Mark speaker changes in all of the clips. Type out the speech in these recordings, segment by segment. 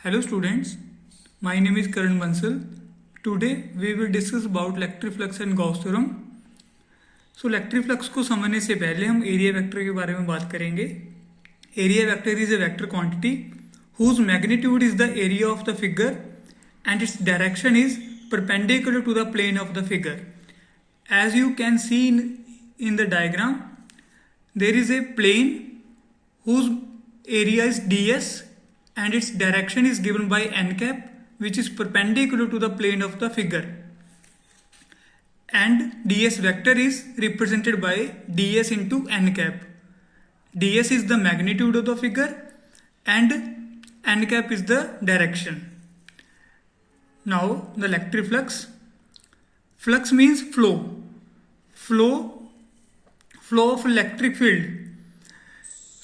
Speaker 1: Hello students, my name is Karan Bansal. Today we will discuss about electric flux and Gauss theorem. So electric flux को समझने से पहले हम area vector के बारे में बात करेंगे. Area vector is a vector quantity whose magnitude is the area of the figure and its direction is perpendicular to the plane of the figure. As you can see in the diagram, there is a plane whose area is ds and its direction is given by n cap, which is perpendicular to the plane of the figure, and ds vector is represented by ds into n cap. Ds is the magnitude of the figure and n cap is the direction. Now the electric flux. Flux means flow of electric field.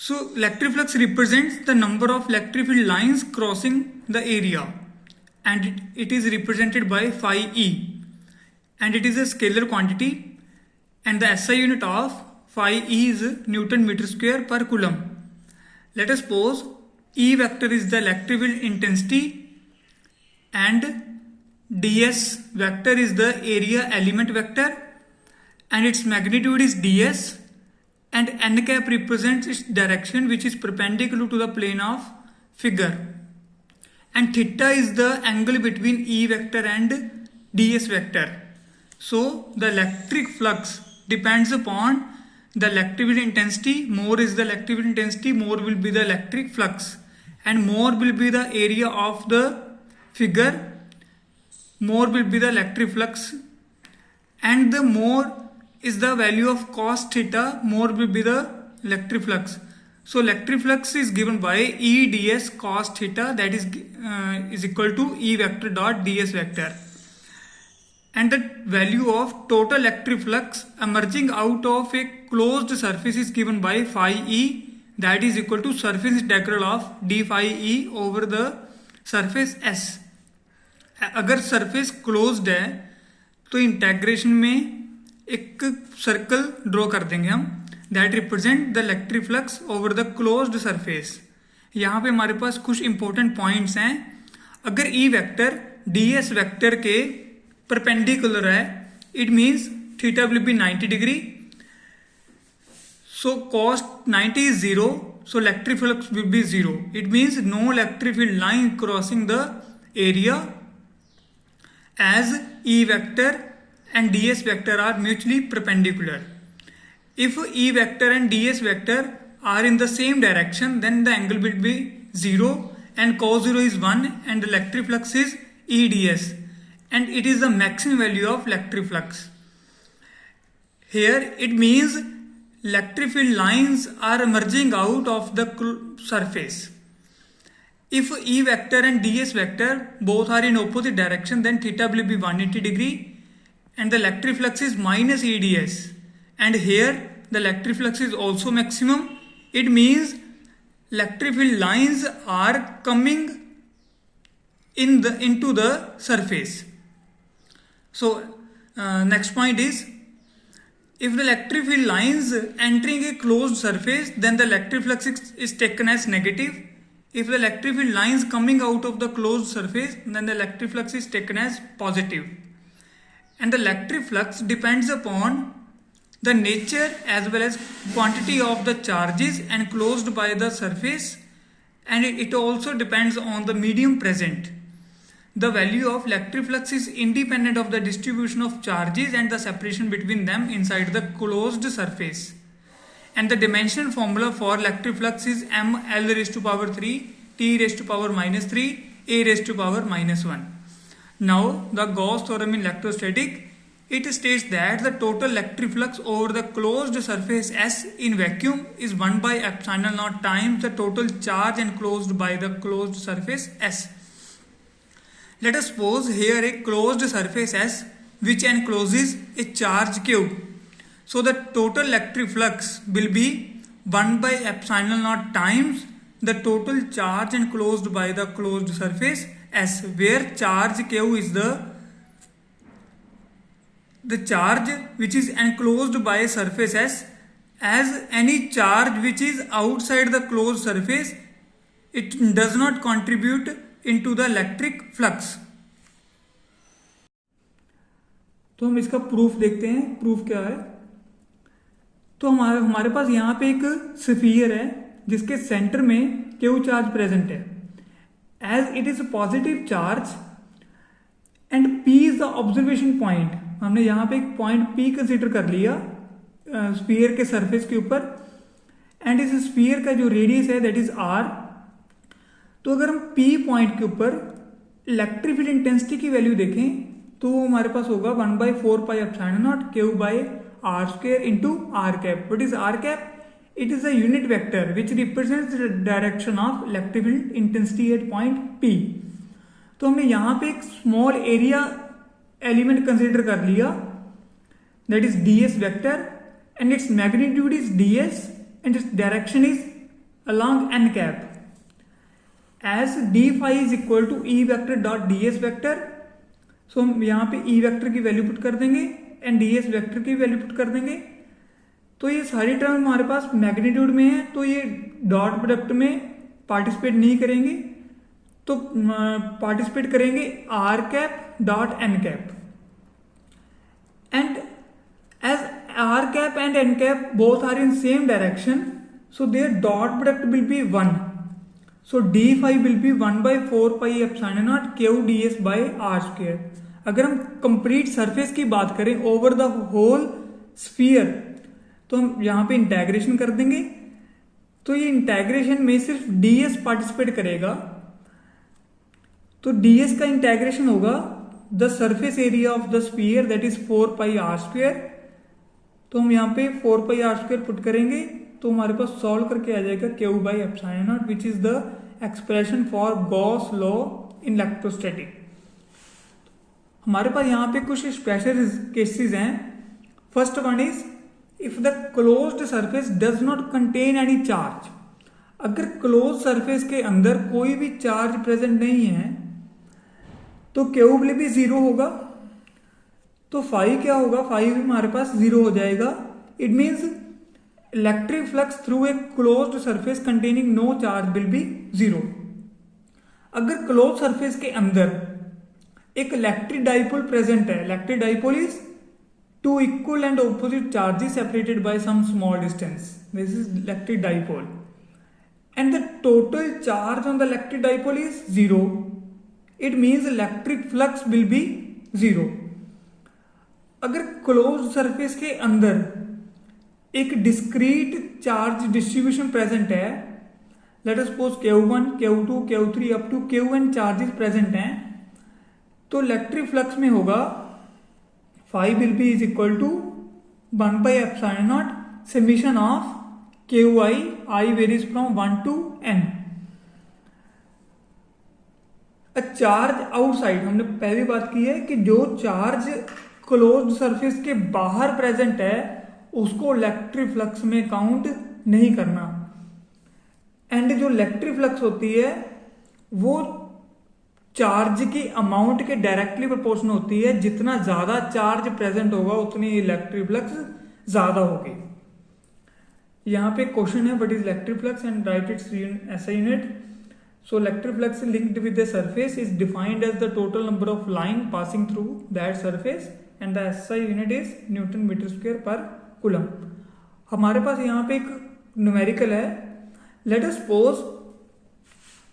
Speaker 1: So electric flux represents the number of electric field lines crossing the area, and it is represented by phi E, and it is a scalar quantity, and the SI unit of phi E is Newton meter square per coulomb. Let us suppose E vector is the electric field intensity and ds vector is the area element vector and its magnitude is ds, and n cap represents its direction, which is perpendicular to the plane of figure, and theta is the angle between E vector and ds vector. So the electric flux depends upon the electric field intensity. More is the electric field intensity, more will be the electric flux, and more will be the area of the figure, more will be the electric flux, and the more is the value of cos theta, more will be the electric flux. So electric flux is given by E ds cos theta, that is equal to E vector dot ds vector, and the value of total electric flux emerging out of a closed surface is given by phi E, that is equal to surface integral of d phi E over the surface S. अगर surface closed है तो integration में एक circle draw कर देंगे हम, that represent the electric flux over the closed surface. यहाँ पे हमारे पास कुछ इंपॉर्टेंट पॉइंट्स हैं. अगर ई वेक्टर ds वेक्टर के परपेंडिकुलर है, it means theta will be 90 degree. So cos 90 is 0, so electric flux will be 0. It means no electric field line crossing the area, as E vector and ds vector are mutually perpendicular. If E vector and ds vector are in the same direction, then the angle will be 0 and cos 0 is 1 and the electric flux is E ds, and it is the maximum value of electric flux. Here it means electric field lines are emerging out of the surface. If E vector and ds vector both are in opposite direction, then theta will be 180 degree and the electric flux is minus E ds, and here the electric flux is also maximum. It means electric field lines are coming into the surface. So next point is, if the electric field lines entering a closed surface, then the electric flux is taken as negative. If the electric field lines coming out of the closed surface, then the electric flux is taken as positive. And the electric flux depends upon the nature as well as quantity of the charges enclosed by the surface, and it also depends on the medium present. The value of electric flux is independent of the distribution of charges and the separation between them inside the closed surface. And the dimension formula for electric flux is ml raised to power 3, t raised to power minus 3, a raised to power minus 1. Now the Gauss theorem in electrostatic, it states that the total electric flux over the closed surface S in vacuum is 1 by epsilon naught times the total charge enclosed by the closed surface S. Let us suppose here a closed surface S which encloses a charge Q. So the total electric flux will be 1 by epsilon naught times the total charge enclosed by the closed surface S, where charge Q is the charge which is enclosed by a surface S. As any charge which is outside the closed surface, it does not contribute into the electric flux. तो हम इसका proof देखते हैं, proof क्या है। तो हमारे पास यहाँ पे एक स्फीयर है जिसके सेंटर में क्यू चार्ज प्रेजेंट है। As it is positive charge and P is the observation point. हमने यहाँ पे एक पॉइंट P कंसिडर कर लिया स्फीयर के सरफेस के ऊपर, एंड इस स्फीयर का जो रेडियस है दैट इज R। तो अगर हम P पॉइंट के ऊपर इलेक्ट्रिक फील्ड इंटेंसिटी की वैल्यू देखें तो हमारे पास होगा 1/4πε0 Q/r² into r cap. What is r cap? It is a unit vector which represents the direction of electric field intensity at point P. तो हमने यहाँ पे एक स्मॉल एरिया एलिमेंट कंसिडर कर लिया that is ds vector and its magnitude is ds and its direction is along n cap. As d phi is equal to E vector dot ds vector, सो हम यहाँ पे E vector की value put कर देंगे and ds vector की value put कर देंगे। तो ये सारी टर्म हमारे पास मैग्नीट्यूड में है, तो ये डॉट प्रोडक्ट में पार्टिसिपेट नहीं करेंगे, तो पार्टिसिपेट करेंगे r cap dot n cap. And as r cap and n cap both are in same direction, so their dot product will be 1. So d phi will be 1/4πε0 Q ds by r². अगर हम complete surface की बात करें over the whole sphere, तो हम यहाँ पे integration कर देंगे। तो ये इंटेग्रेशन में सिर्फ ds पार्टिसिपेट करेगा, तो ds का इंटेग्रेशन होगा the surface area of the sphere that is 4πr²। तो हम यहाँ पे 4πr² पुट करेंगे तो हमारे पास सॉल्व करके आ जाएगा Q/ε0 which is the expression for Gauss law in electrostatic. हमारे पास यहाँ पे कुछ स्पेशल केसेस हैं। First one is if the closed surface does not contain any charge. अगर क्लोज सरफेस के अंदर कोई भी चार्ज प्रेजेंट नहीं है तो Q विल भी 0 होगा, तो फाई क्या होगा, फाई भी हमारे पास 0 हो जाएगा। It means electric flux through a closed surface containing no charge will be 0। अगर क्लोज सरफेस के अंदर एक इलेक्ट्रिक डाइपोल प्रेजेंट है, electric dipole is two equal and opposite charges separated by some small distance, this is electric dipole, and the total charge on the electric dipole is 0, it means electric flux will be 0। अगर close surface के अंदर एक discrete charge distribution present है, let us suppose Q1, Q2, Q3 up to Qn charges present हैं, तो electric flux में होगा phi will be is equal to 1/ε0 summation of Qi, I varies from 1 to n। Charge outside, हमने पहले बात की है कि जो चार्ज क्लोज्ड सरफेस के बाहर प्रेजेंट है उसको इलेक्ट्रिक फ्लक्स में काउंट नहीं करना, एंड जो इलेक्ट्रिक फ्लक्स होती है वो चार्ज की अमाउंट के डायरेक्टली प्रोपोर्शनल होती है। जितना ज्यादा चार्ज प्रेजेंट होगा उतनी इलेक्ट्रिक फ्लक्स ज्यादा होगी। यहाँ पे क्वेश्चन है what is electric flux and right it's SI unit. So electric flux linked with the surface is defined as the total number of line passing through that surface and the SI unit is Newton meter square per coulomb। हमारे पास यहाँ पे एक numerical है, let us suppose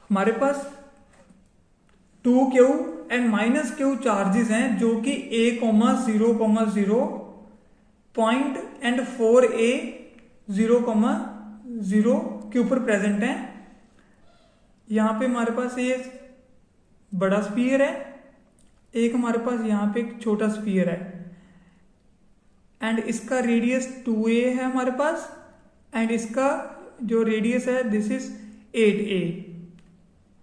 Speaker 1: हमारे पास 2Q and -Q charges हैं जो कि A,0,0 point and 4A 0,0 के ऊपर प्रेजेंट हैं। यहाँ पे हमारे पास ये बड़ा स्फीयर है, एक हमारे पास यहाँ पे एक छोटा स्फीयर है, एंड इसका रेडियस 2a है हमारे पास, एंड इसका जो रेडियस है दिस इज 8a,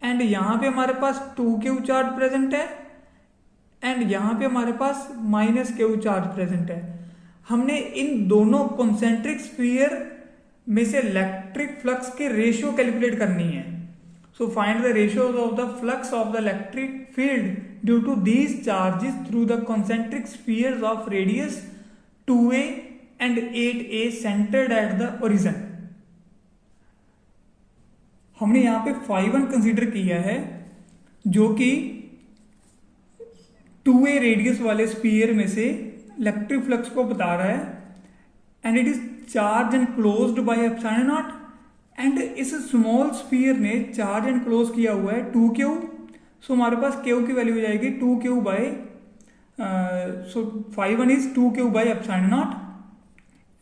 Speaker 1: एंड यहाँ पे हमारे पास 2Q चार्ज प्रेजेंट है, एंड यहाँ पे हमारे पास -Q चार्ज प्रेजेंट है। हमने इन दोनों कॉन्सेंट्रिक स्फीयर में से इलेक्ट्रिक फ्लक्स के रेशियो कैलकुलेट करनी है। So find the ratios of the flux of the electric field due to these charges through the concentric spheres of radius 2a and 8a centered at the origin। हमने यहाँ पे phi1 consider किया है, जो कि 2a radius वाले sphere में से इलेक्ट्रिक फ्लक्स को बता रहा है, and it is charge enclosed by epsilon naught, and इस स्मॉल स्फीयर ने चार्ज एंड क्लोज किया हुआ है 2q। सो हमारे पास q की वैल्यू हो जाएगी 2q by, so phi1 is 2q by epsilon naught,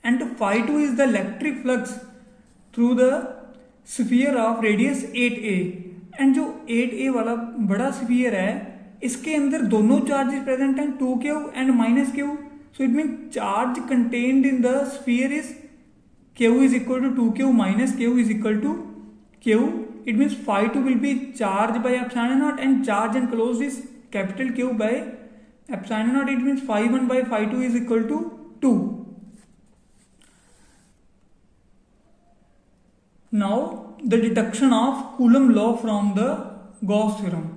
Speaker 1: and phi2 is the electric flux through the sphere of radius 8a। And जो 8a वाला बड़ा स्फीयर है, इसके अंदर दोनों चार्जेस प्रेजेंट हैं, 2q and -q। So it mean charge contained in the sphere is q is equal to 2q minus q is equal to q. It means phi2 will be charged by epsilon naught, and charge and closed is capital Q by epsilon naught. It means phi1 by phi2 is equal to 2. Now the deduction of Coulomb law from the Gauss theorem.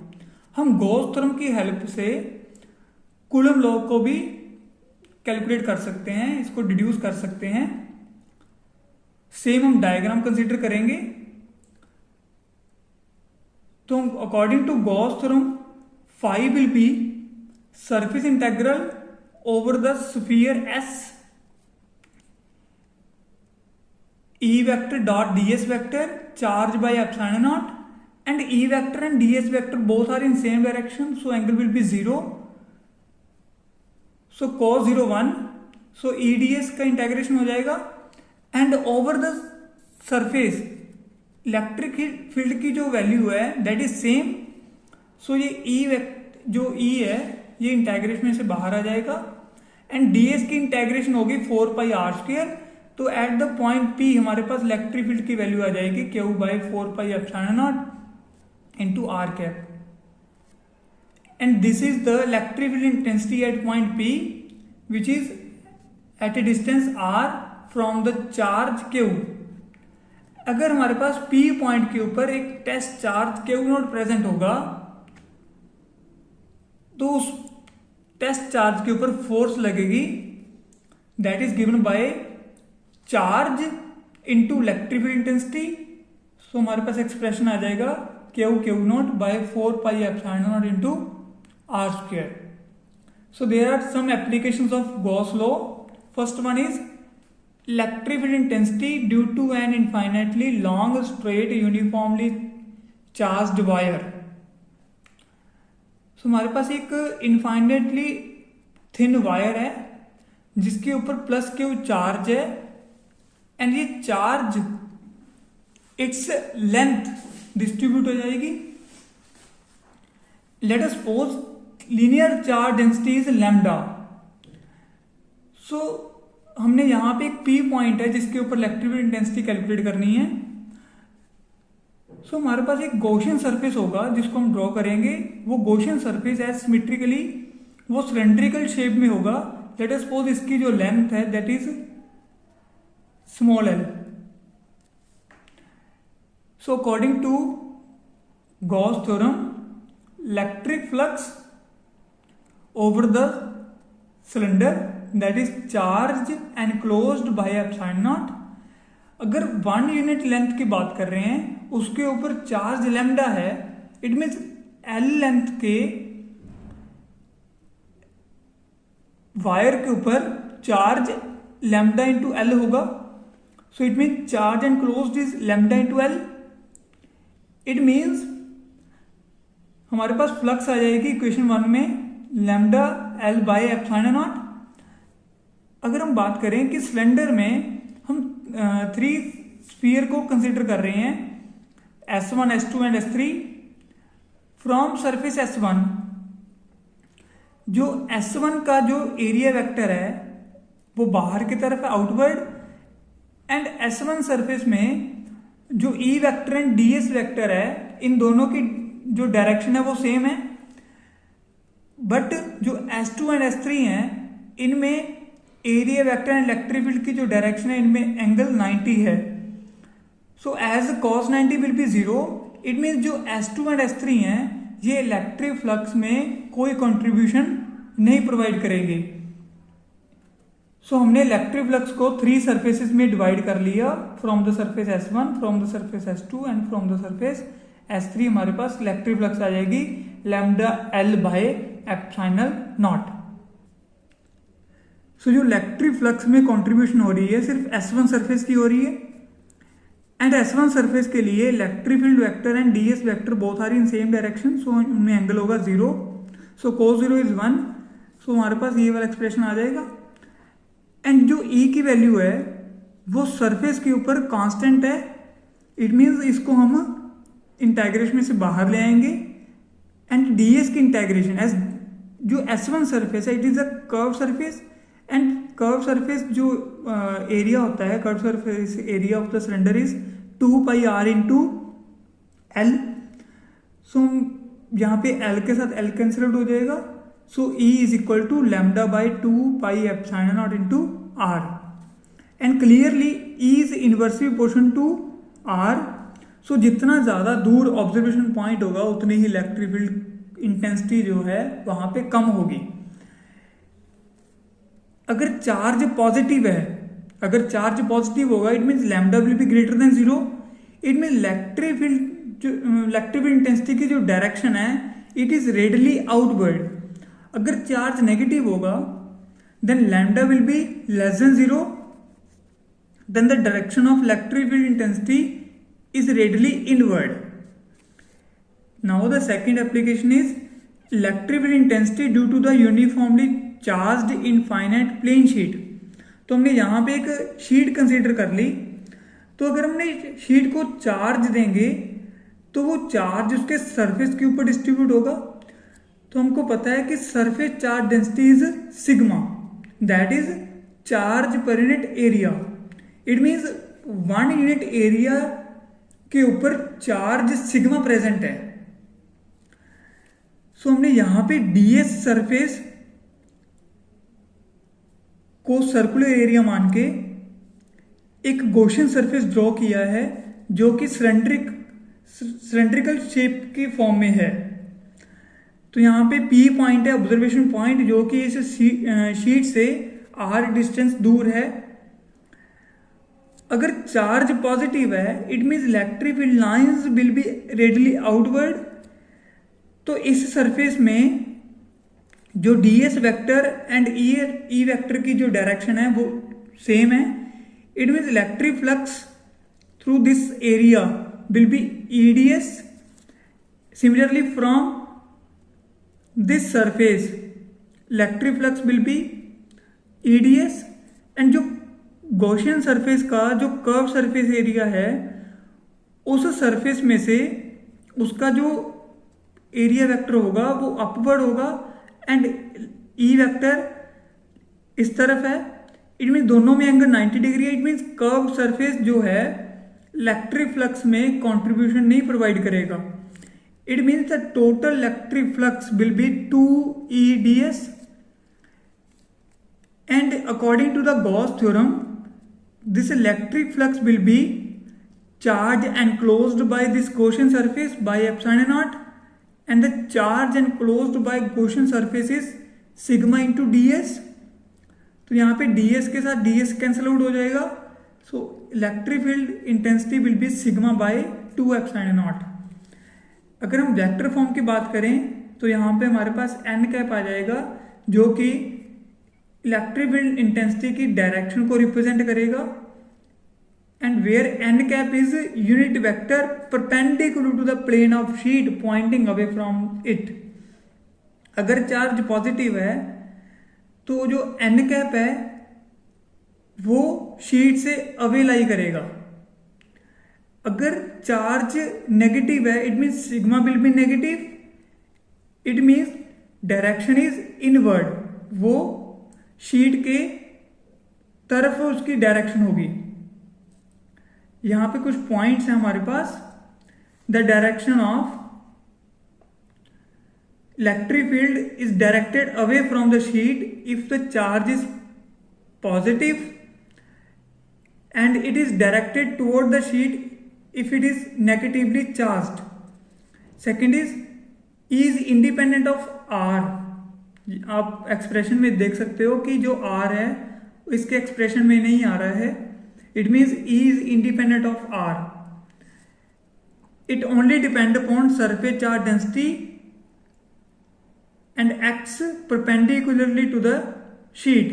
Speaker 1: हम Gauss theorem की help से coulomb law को भी calculate कर सकते हैं, इसको deduce कर सकते हैं। सेम हम डायग्राम कंसीडर करेंगे। तो according to Gauss theorem, phi will be surface integral over the sphere S E vector dot ds vector charged by epsilon naught, and E vector and ds vector both are in same direction, so angle will be 0. So cos 0 1, so E ds का integration हो जाएगा, and over the surface electric field की जो value है that is same. सो ये जो E है ये इंटेग्रेशन में से बाहर आ जाएगा, एंड ds की इंटेग्रेशन होगी 4πr²। तो एट द पॉइंट P हमारे पास इलेक्ट्रिक फील्ड की वैल्यू आ जाएगी q by 4πε0 into r cap, and this is the electric field intensity at point P which is at a distance r from the charge Q। अगर हमारे पास P point के ऊपर एक test charge Q naught present होगा, तो उस test charge के ऊपर फोर्स लगेगी that is given by charge into electric field intensity. So हमारे पास एक्सप्रेशन आ जाएगा Q naught by 4πε0 into r²। So there are some applications of Gauss law. First one is electric field intensity due to an infinitely long straight uniformly charged wire. So हमारे पास एक infinitely thin wire है जिसके ऊपर +q charge है, and ये charge its length distribute हो जाएगी। Let us suppose linear charge density is lambda. So हमने यहां पे एक P पॉइंट है जिसके ऊपर इलेक्ट्रिक फील्ड इंटेंसिटी कैलकुलेट करनी है। सो हमारे पास एक गॉसियन सरफेस होगा जिसको हम ड्रॉ करेंगे। वो गॉसियन सरफेस है सिमेट्रिकली, वो सिलेंड्रिकल शेप में होगा। लेट अस सपोज इसकी जो लेंथ है that is small l। So according to Gauss theorem, electric flux over the cylinder that is charge enclosed by epsilon naught. अगर 1 unit length की बात कर रहे हैं, उसके ऊपर चार्ज लैम्डा है, इट मीन्स L लेंथ के वायर के ऊपर चार्ज लैम्डा इंटू L होगा। So it mean charge and closed is lambda into L। It means हमारे पास फ्लक्स आ जाएगी इक्वेशन 1 में lambda L by epsilon naught. अगर हम बात करें कि सिलेंडर में हम 3 स्फीयर को कंसीडर कर रहे हैं, S1, S2 and S3। From surface S1, जो S1 का जो एरिया वेक्टर है वो बाहर की तरफ है, आउटवर्ड, एंड S1 सरफेस में जो E vector and ds vector है, इन दोनों की जो डायरेक्शन है वो सेम है। बट जो S2 एंड S3 हैं, इनमें area vector and electric field की जो डायरेक्शन है इनमें एंगल 90 है। So as cos 90 will be 0। It mean जो S2 एंड S3 हैं ये इलेक्ट्रिक फ्लक्स में कोई कंट्रीब्यूशन नहीं प्रोवाइड करेंगे। सो हमने इलेक्ट्रिक फ्लक्स को 3 सरफेसेस में डिवाइड कर लिया, from the surface S1, from the surface S2 and from the surface S3 हमारे पास इलेक्ट्रिक फ्लक्स आ जाएगी lambda L by epsilon naught. So जो इलेक्ट्रिक फ्लक्स में कंट्रीब्यूशन हो रही है सिर्फ S1 सरफेस की हो रही है, एंड S1 सरफेस के लिए electric field vector and ds vector both are in same direction, so उनमें एंगल होगा 0, सो cos 0 इज 1, सो हमारे पास ये वाला एक्सप्रेशन आ जाएगा। एंड जो E की वैल्यू है वो सरफेस के ऊपर कांस्टेंट है, इट मीन्स इसको हम इंटीग्रेशन में से बाहर ले आएंगे, एंड ds की इंटीग्रेशन एज जो S1 सरफेस है it is a curve surface, and curve surface जो एरिया होता है, curve surface area of the cylinder is 2 pi r into L। सो यहाँ पे L के साथ L कैंसिल आउट हो जाएगा, so E is equal to lambda by 2 pi epsilon naught into R, and clearly E is inversely proportion to R। So जितना ज़्यादा दूर observation point होगा उतनी ही इलेक्ट्रिक फील्ड इंटेंसिटी जो है वहां पे कम होगी। अगर चार्ज पॉजिटिव है, अगर चार्ज पॉजिटिव होगा it means lambda will be greater than 0, it mean electric field जो इलेक्ट्रिक फील्ड इंटेंसिटी की जो डायरेक्शन है इट इज रेडियली आउटवर्ड। अगर चार्ज नेगेटिव होगा then lambda will be less than 0, then the direction of electric field intensity is radially inward. Now the second application is electric field intensity due to the uniformly charged infinite plane sheet। तो हमने यहाँ पे एक sheet consider कर ली, तो अगर हमने sheet को चार्ज देंगे तो वो चार्ज उसके सरफेस के ऊपर डिस्ट्रीब्यूट होगा। तो हमको पता है कि surface charge density is sigma, that is charge per unit area. It means 1 unit area के ऊपर चार्ज सिग्मा प्रेजेंट है। सो हमने यहां पे ds सरफेस को सर्कुलर एरिया मान के एक गॉसियन सरफेस ड्रॉ किया है जो कि सिलेंड्रिकल शेप के फॉर्म में है। तो यहां पे P पॉइंट है ऑब्जर्वेशन पॉइंट जो कि इस शीट से r डिस्टेंस दूर है। अगर चार्ज पॉजिटिव है it means electric field lines will be radially outward. तो इस सरफेस में जो ds vector and E vector की जो डायरेक्शन है वो सेम है। It means electric flux through this area will be EDS। Similarly from this surface electric flux will B EDS, and जो गॉसियन सरफेस का जो कर्व सरफेस एरिया है उस सरफेस में से उसका जो एरिया वेक्टर होगा वो अपवर्ड होगा, एंड E वेक्टर इस तरफ है। इट मीन दोनों में एंगल 90 डिग्री है। इट मीन्स कर्व सरफेस जो है इलेक्ट्रिक फ्लक्स में कंट्रीब्यूशन नहीं प्रोवाइड करेगा। It means the total electric flux will be 2EDS, and according to the Gauss theorem this electric flux will be charge enclosed by this Gaussian surface by epsilon naught, and the charge enclosed by Gaussian surface is sigma into ds। तो यहाँ पे ds के साथ ds cancel out हो जाएगा, so electric field intensity will be sigma bye 2 epsilon naught। अगर हम vector form की बात करें तो यहाँ पे हमारे पास n कैप आ जाएगा जो कि इलेक्ट्रिक फील्ड इंटेंसिटी की डायरेक्शन को रिप्रेजेंट करेगा, and where n cap is unit vector perpendicular to the plane of sheet pointing away from it. अगर चार्ज पॉजिटिव है तो जो n कैप है वो शीट से अवे लाई करेगा। अगर चार्ज नेगेटिव है it means sigma will be negative, it means direction is inward, वो शीट के तरफ उसकी डायरेक्शन होगी। यहां पे कुछ पॉइंट्स हैं हमारे पास। The direction of electric field is directed away from the sheet if the charge is positive, and it is directed toward the sheet if it is negatively charged. Second is independent of R। आप expression में देख सकते हो कि जो R है इसके expression में नहीं आ रहा है, it means E is independent of R। it only depend upon surface charge density and acts perpendicularly to the sheet,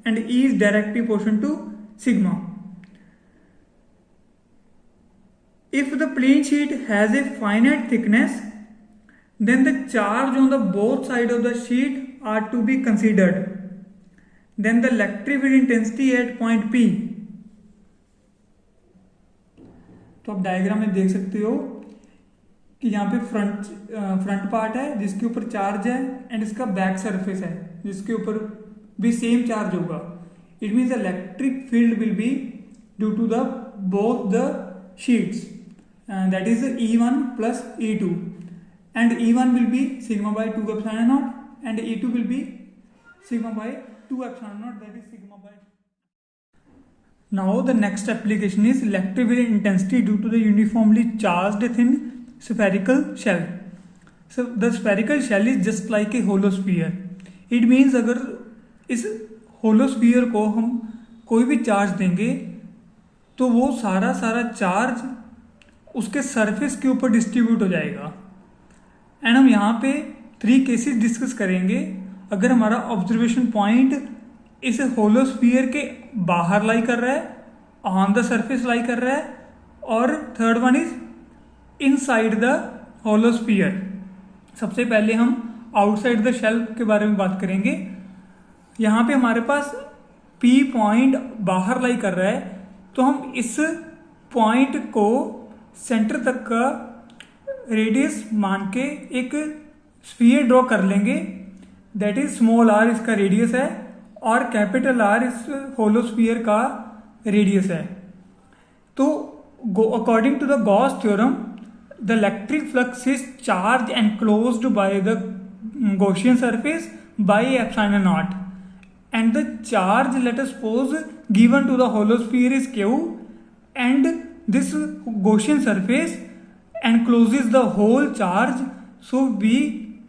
Speaker 1: and E is directly proportional to sigma. If the plane sheet has a finite thickness, then the charge on the both sides of the sheet are to be considered. Then the electric field intensity at point P. तो आप diagram में देख सकते हो कि यहाँ पे front part है जिसके ऊपर चार्ज है, एंड इसका बैक सरफेस है जिसके ऊपर भी सेम चार्ज होगा. It means electric field will be due to the both the sheets, that is E1 plus E2, and E1 will be sigma by 2 epsilon naught and E2 will be sigma by 2 epsilon naught, that is sigma by. Now the next application is electric field intensity due to the uniformly charged thin spherical shell. So the spherical shell is just like a hollow sphere. It means अगर इस hollow sphere को हम कोई भी charge देंगे तो वो सारा चार्ज उसके सरफेस के ऊपर डिस्ट्रीब्यूट हो जाएगा. एंड हम यहाँ पे 3 केसेस डिस्कस करेंगे. अगर हमारा ऑब्जर्वेशन पॉइंट इस होलो स्फीयर के बाहर लाई कर रहा है, ऑन द सरफेस लाई कर रहा है, और third one is inside the hollow sphere. सबसे पहले हम आउटसाइड द शेल के बारे में बात करेंगे. यहाँ पे हमारे पास P पॉइंट बाहर लाई कर रहा है, तो हम इस पॉइंट को सेंटर तक का रेडियस मान के एक स्फीयर ड्रॉ कर लेंगे. दैट इज स्मॉल r इसका रेडियस है और कैपिटल R इस होलो स्फीयर का रेडियस है. तो according to the Gauss theorem the electric flux is charge enclosed by the Gaussian surface by epsilon naught, and the charge let us suppose given to the hollow sphere is Q, and this Gaussian surface encloses the whole charge, so we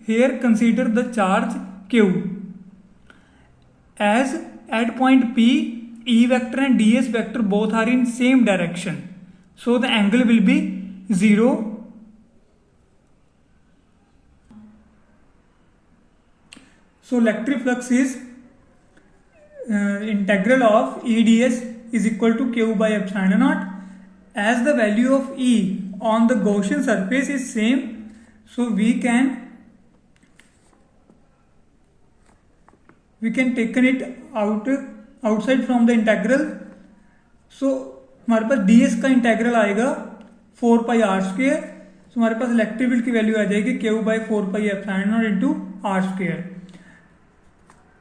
Speaker 1: here consider the charge Q. As at point P, E vector and ds vector both are in same direction, so the angle will be 0. So electric flux is integral of E ds is equal to Q by epsilon naught. As the value of E on the Gaussian surface is same, so we can taken it outside from the integral. So हमारे पास ds का integral आएगा 4 pi r square. So हमारे पास electric field की value आ जाएगी Q by 4 pi epsilon naught into r square.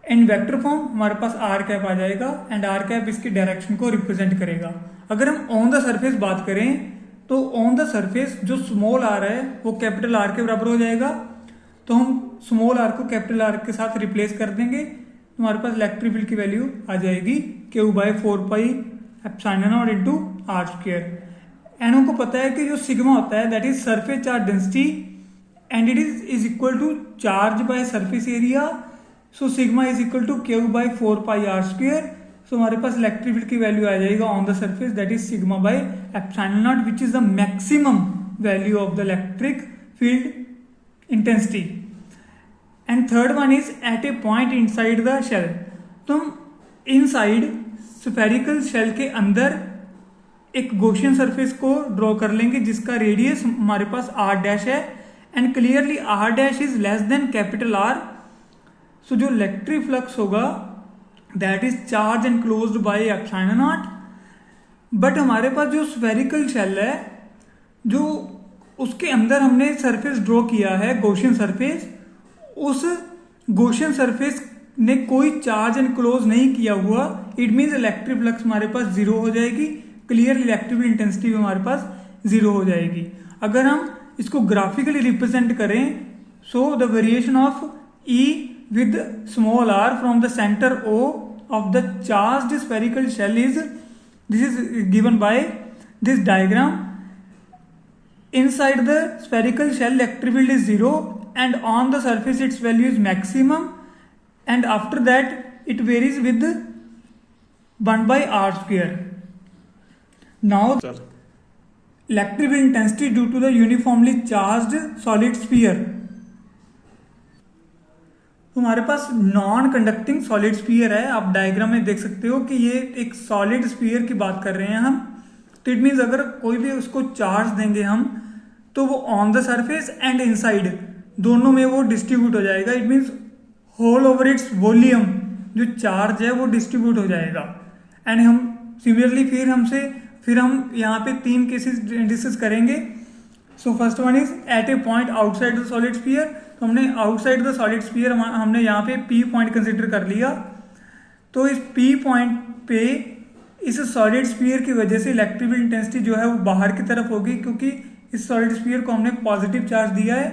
Speaker 1: In vector form हमारे पास r cap आ जाएगा, एंड r कैप इसकी डायरेक्शन को रिप्रेजेंट करेगा. अगर हम ऑन द सरफेस बात करें तो ऑन द सरफेस जो स्मॉल r है वो कैपिटल R के बराबर हो जाएगा. तो हम स्मॉल r को कैपिटल R के साथ रिप्लेस कर देंगे, तो हमारे पास इलेक्ट्रिक फील्ड की वैल्यू आ जाएगी Q by 4 pi epsilon naught into r square. And हमको पता है कि जो सिग्मा होता है that is surface charge density, and it is equal to charge by surface area. So sigma is equal to Q by 4 pi r square. सो हमारे पास इलेक्ट्रिक फील्ड की वैल्यू आ जाएगा on the surface that is sigma by epsilon naught, which is the maximum value of the electric field intensity. And third one is at a point inside the shell. तो हम inside spherical shell के अंदर एक Gaussian surface को draw कर लेंगे जिसका radius हमारे पास r डैश है, and clearly r dash is less than capital R. सो जो इलेक्ट्रिक फ्लक्स होगा that is charge enclosed bye epsilon not. But हमारे पास जो स्फेरिकल शेल है, जो उसके अंदर हमने सरफेस ड्रॉ किया है गॉसियन सरफेस, उस गॉसियन सरफेस ने कोई चार्ज एनक्लोज नहीं किया हुआ. इट मीन्स इलेक्ट्रिक फ्लक्स हमारे पास जीरो हो जाएगी, क्लियर इलेक्ट्रिक इंटेंसिटी भी हमारे पास जीरो हो जाएगी. अगर हम इसको ग्राफिकली रिप्रेजेंट करें, so the variation of E with small r from the center O of the charged spherical shell is, this is given by this diagram. Inside the spherical shell electric field is 0, and on the surface its value is maximum, and after that it varies with 1 by r square. Now electric intensity due to the uniformly charged solid sphere. तो हमारे पास non conducting solid sphere है। आप diagram में देख सकते हो कि ये एक सॉलिड स्फीयर की बात कर रहे हैं हम। तो इट मीन्स अगर कोई भी उसको चार्ज देंगे हम तो वो on the surface and inside दोनों में वो डिस्ट्रीब्यूट हो जाएगा। It means whole over its volume जो चार्ज है वो डिस्ट्रीब्यूट हो जाएगा। एंड हम सिमिलरली फिर हम यहाँ पे 3 केसेस डिस्कस करेंगे। So first one is at a point outside the solid sphere. तो हमने आउटसाइड द सॉलिड स्फीयर हमने यहाँ पे P पॉइंट कंसिडर कर लिया। तो इस P पॉइंट पे इस सॉलिड स्फीयर की वजह से इलेक्ट्रिक इंटेंसिटी जो है वो बाहर की तरफ होगी, क्योंकि इस सॉलिड स्फीयर को हमने पॉजिटिव चार्ज दिया है।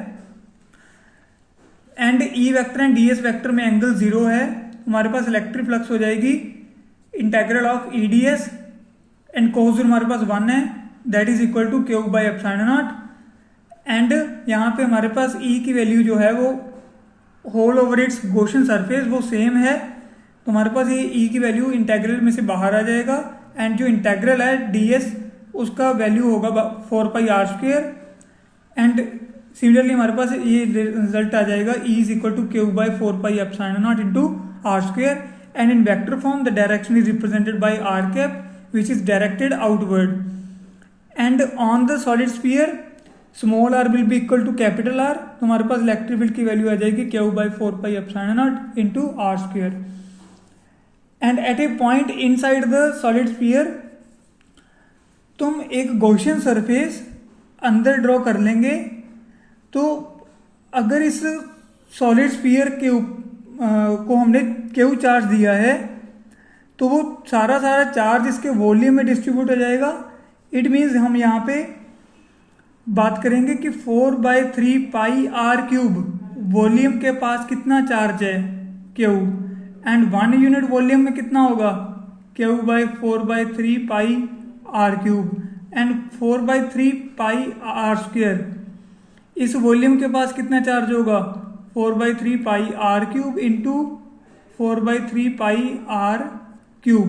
Speaker 1: And E vector and DS vector में एंगल 0 है। हमारे पास इलेक्ट्रिक फ्लक्स हो जाएगी integral of EDS and cos हमारे पास 1 है, that is equal to Q by epsilon naught. And यहाँ पे हमारे पास E की वैल्यू जो है वो whole over its Gaussian surface वो सेम है। तो हमारे पास ये E की वैल्यू इंटीग्रल में से बाहर आ जाएगा। एंड जो इंटीग्रल है DS उसका वैल्यू होगा 4 pi r square. And similarly हमारे पास ये रिजल्ट आ जाएगा E is equal to Q by 4 pi epsilon naught into r square. And in vector form the direction is represented by r cap which is directed outward. And on the solid sphere small r will be equal to capital R। तो हमारे पास electric field की value आ जाएगी Q by 4 pi epsilon naught into r square. And at a point inside the solid sphere तुम एक Gaussian surface अंदर draw कर लेंगे। तो अगर इस सॉलिड स्फीयर के को हमने Q चार्ज दिया है तो वो सारा चार्ज इसके वॉल्यूम में डिस्ट्रीब्यूट हो जाएगा। इट मीन्स हम यहाँ पे बात करेंगे कि 4/3 पाई r क्यूब वॉल्यूम के पास कितना चार्ज है Q। एंड 1 यूनिट वॉल्यूम में कितना होगा Q by 4/3 pi r cube. And 4/3 pi r square इस वॉल्यूम के पास कितना चार्ज होगा 4/3 pi r cube into 4/3 pi r cube.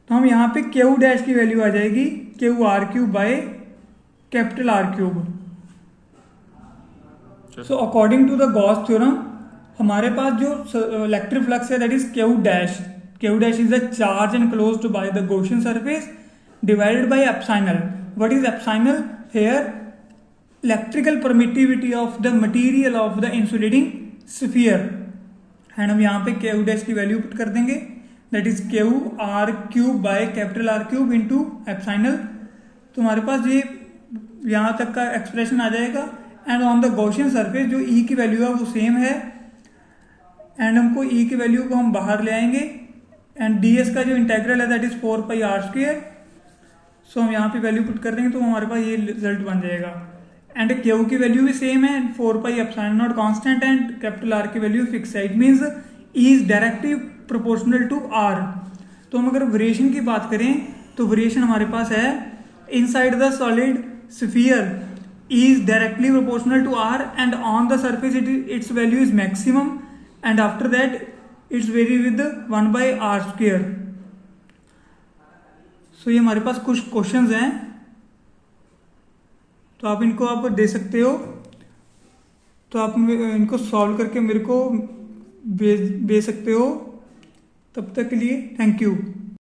Speaker 1: तो हम यहाँ पे Q डैश की वैल्यू आ जाएगी Q r cube by capital R cube. So according to the Gauss theorem हमारे पास जो इलेक्ट्रिक फ्लक्स है that is Q dash. Q dash is the charge enclosed by the Gaussian surface divided by epsilon. What is epsilon here? Electrical permittivity of the material of the insulating sphere. And हम यहाँ पे Q dash की value put कर देंगे that is Q r cube by capital R cube into epsilon. तो हमारे पास ये यहाँ तक का एक्सप्रेशन आ जाएगा। And on the Gaussian surface जो E की वैल्यू है वो सेम है। एंड हमको E की वैल्यू को हम बाहर ले आएंगे। एंड DS का जो इंटीग्रल है that is 4 pi r square. So हम यहाँ पे वैल्यू पुट कर देंगे तो हमारे पास ये रिजल्ट बन जाएगा। एंड Q की वैल्यू भी सेम है 4 pi epsilon naught constant and capital R की वैल्यू फिक्स है। It means E is directly proportional to R। तो हम अगर वेरिएशन की बात करें तो वेरिएशन हमारे पास है inside the solid sphere E is directly proportional to R and on the surface its value is maximum and after that it's vary with 1 by R square। So ये हमारे पास कुछ क्वेश्चंस हैं तो आप इनको आप दे सकते हो। तो आप इनको सॉल्व करके मेरे को भेज सकते हो। तब तक के लिए थैंक यू।